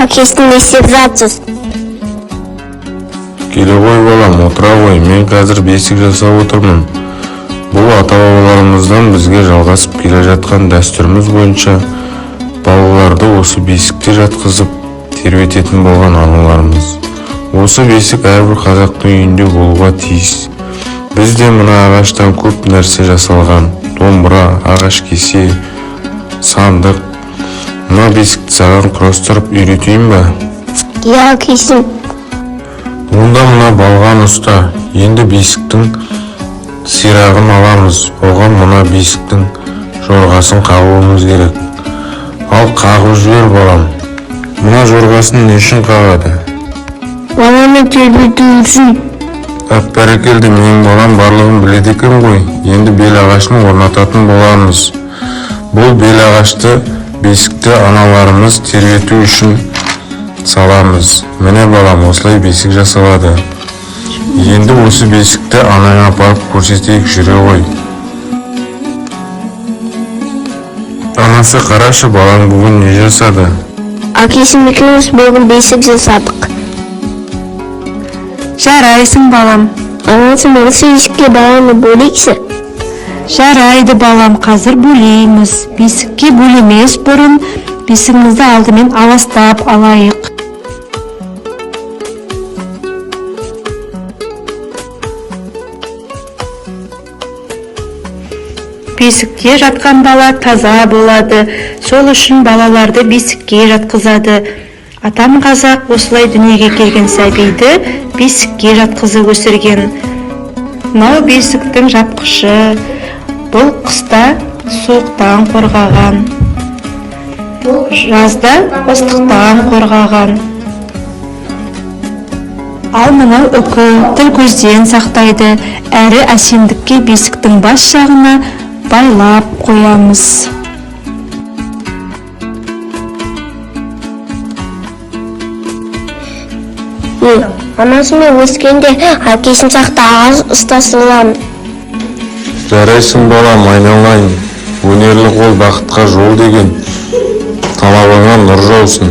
Әкесін не істеп жатсыз? Келе ғой балам, отыра ғой, мен қазір бесік жасап отырмын. Бұл ата-бабаларымыздан бізге жалғасып келе жатқан дәстүріміз бойынша балаларды осы бесікте жатқызып тербететін болған аналарымыз. Осы бесік әрбір қазақтың үйінде болуға тиіс. Бізде мына ағаштан көп нәрсе жасалған: домбыра, ағаш кесе, сандық. Мына бесікті саған құрастырып үйретейін ба? Иә, әкесін. Онда мына балған ұста. Енді бесіктің сирағын аламыз. Оған мына бесіктің жорғасын қағуымыз керек. Ал қағып жібер балам. Мына жорғасын не үшін қағады? Баланы тербету үшін. Бәрекелді, менің балам барлығын біледі екен ғой. Енді бел ағашын орнататын боламыз. Бұл бел ағашты бесікті аналарымыз тербету үшін саламыз. Міне балам, осылай бесік жасалады. Енді осы бесікті анаңа апарып көрсетейік, жүре ғой. Анасы, қарашы, балаң бүгін не жасады? Әкесін екеуміз бүгін бесік жасадық. Жарайсың балам. Анасы, осы бесікке баланы бөлейікші? Жарайды балам, қазір бөлейміз. Бесікке бөлемес бұрын бесігімізді алдымен аластап алайық. Бесікте жатқан бала таза болады. Сол үшін балаларды бесікке жатқызады. Атам қазақ осылай дүниеге келген сәбиді бесікке жатқызып өсірген. Мынау бесіктің жапқышы. Бұл қыста суықтан қорғаған, жазда ыстықтан қорғаған. Ал мынау үкі тіл көзден сақтайды. Әрі әсемдікке бесіктің бас жағына байлап қоямыз. Анасымен өскенде әкесін сақта ағаш ұстасы боламын. Жарайсың балам, айналайын. Өнерлі қол бақытқа жол деген. Талабыңа нұр жаусын.